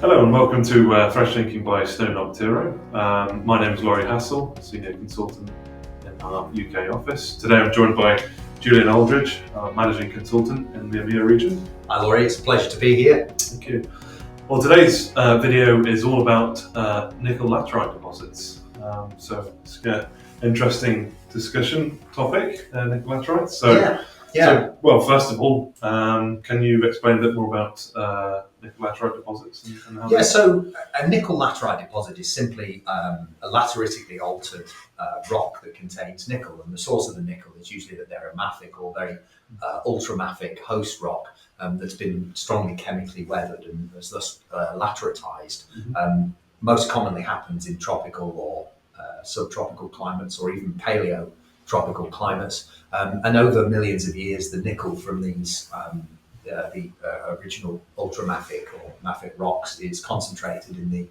Hello and welcome to Fresh Thinking by Snowden Optiro. My name is Laurie Hassell, Senior Consultant in our UK office. Today I'm joined by Julian Aldridge, Managing Consultant in the EMEAA region. Hi Laurie, it's a pleasure to be here. Thank you. Well, today's video is all about nickel laterite deposits. So it's an interesting discussion topic, nickel laterites. So, well, first of all, can you explain a bit more about nickel laterite deposits? And how so a nickel laterite deposit is simply a lateritically altered rock that contains nickel, and the source of the nickel is usually that they're a mafic or very ultramafic host rock that's been strongly chemically weathered and is thus lateritized. Mm-hmm. Most commonly happens in tropical or subtropical climates, or even paleotropical climates. And over millions of years, the nickel from these the original ultramafic or mafic rocks is concentrated in the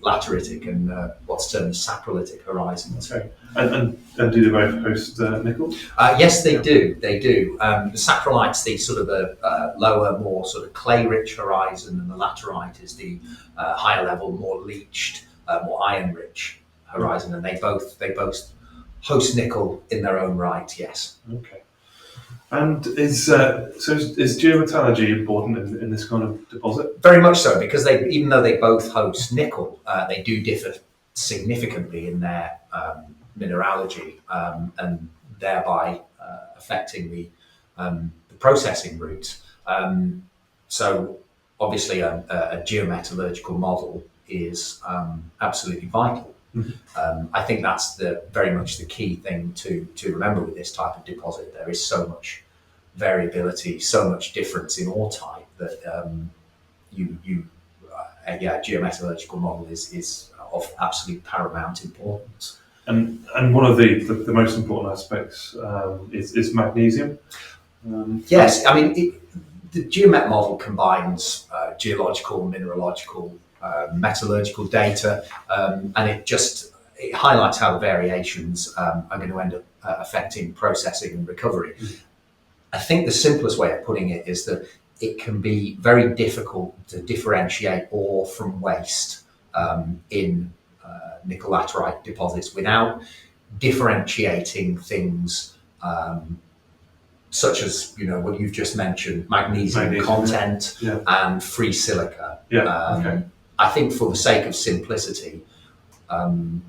lateritic and what's termed the saprolitic horizons. Okay. And do they both host nickel? Yes, they do. They do. The saprolite's the sort of the lower, more sort of clay-rich horizon, and the laterite is the higher level, more leached, more iron-rich horizon. And they both host nickel in their own right. Yes. Okay. And is geometallurgy important in this kind of deposit? Very much so, because even though they both host nickel, they do differ significantly in their mineralogy, and thereby affecting the processing route. So obviously a geometallurgical model is absolutely vital. Mm-hmm. I think that's very much the key thing to remember with this type of deposit. There is so much variability, so much difference in ore type that geometallurgical model is of absolute paramount importance. And one of the most important aspects is magnesium. Yes, I mean the geomet model combines geological, mineralogical, metallurgical data, and it highlights how the variations are going to end up affecting processing and recovery. Mm-hmm. I think the simplest way of putting it is that it can be very difficult to differentiate ore from waste in nickel laterite deposits without differentiating things such as what you've just mentioned, magnesium content, and free silica. Okay. I think for the sake of simplicity, in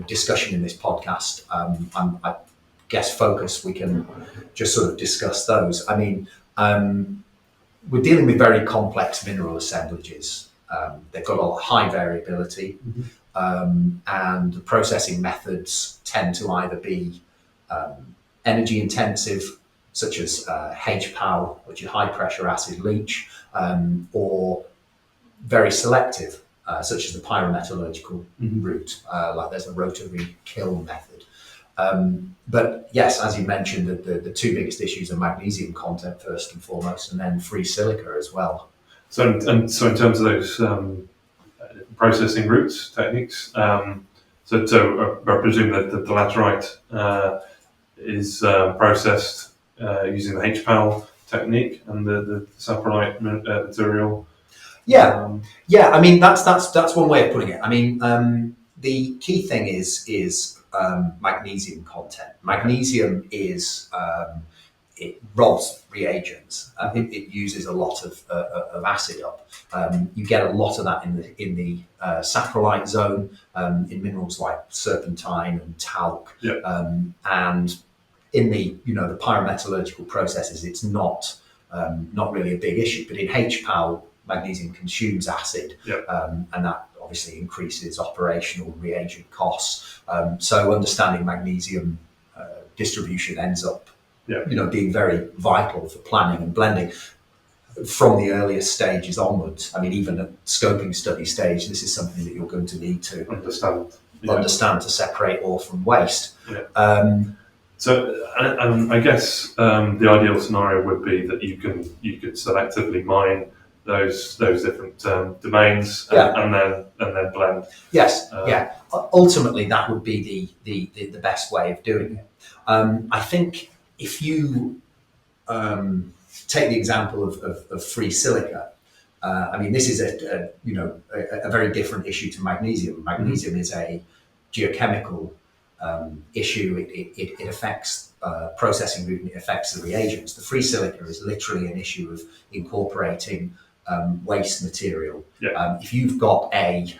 discussion in this podcast, I guess focus, we can just sort of discuss those. I mean, we're dealing with very complex mineral assemblages. They've got a high variability, mm-hmm. And the processing methods tend to either be energy intensive, such as HPAL, which is high pressure acid leach, or very selective, such as the pyrometallurgical mm-hmm. route, like there's a rotary kiln method. But yes, as you mentioned, the two biggest issues are magnesium content first and foremost, and then free silica as well. So in terms of those processing routes, techniques, I presume that the laterite is processed using the HPAL technique and the saprolite material. I mean that's one way of putting it. I mean the key thing is magnesium content. Magnesium is it robs reagents. It uses a lot of acid up. You get a lot of that in the saprolite zone in minerals like serpentine and talc, and in the the pyrometallurgical processes it's not really a big issue. But in HPAL, magnesium consumes acid, and that obviously increases operational reagent costs. So understanding magnesium distribution ends up being very vital for planning and blending from the earliest stages onwards. I mean, even at scoping study stage, this is something that you're going to need to understand to separate ore from waste. So, and I guess the ideal scenario would be that you could selectively mine those different domains and then blend. Yes, Ultimately, that would be the best way of doing it. I think if you take the example of free silica, I mean, this is a very different issue to magnesium. Magnesium is a geochemical issue. It affects processing route and it affects the reagents. The free silica is literally an issue of incorporating waste material. Yeah. If you've got a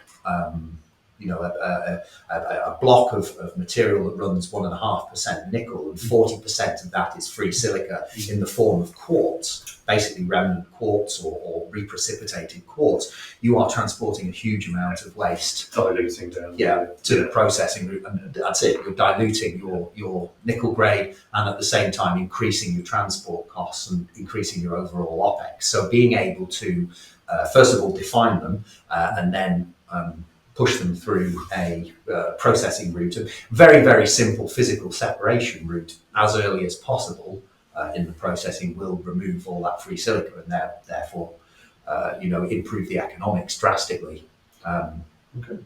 block of material that runs 1.5% nickel and 40% of that is free silica in the form of quartz, basically remnant quartz or reprecipitated quartz, you are transporting a huge amount of waste Diluting down. to the processing route, and that's it. You're diluting your nickel grade and at the same time increasing your transport costs and increasing your overall OPEX. So being able to first of all define them and then push them through a processing route, a very, very simple physical separation route as early as possible in the processing will remove all that free silica and therefore improve the economics drastically. Okay.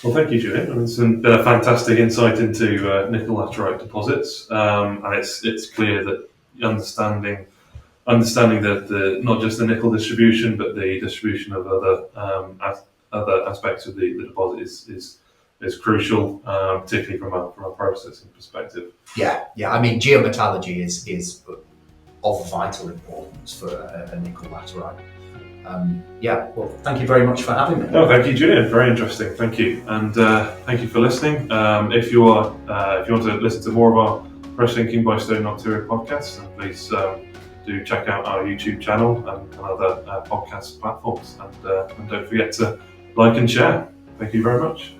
Well, thank you, Julian. It's been a fantastic insight into nickel laterite deposits, and it's clear that understanding the not just the nickel distribution, but the distribution of other aspects of the deposit is crucial, particularly from a processing perspective. Yeah. I mean, geometallurgy is of vital importance for a nickel laterite. Well, thank you very much for having me. No, thank you, Julian. Very interesting. Thank you, and thank you for listening. If you want to listen to more of our Fresh Thinking by Snowden Optiro podcasts, then please do check out our YouTube channel and other podcast platforms, and don't forget to like and share. Thank you very much.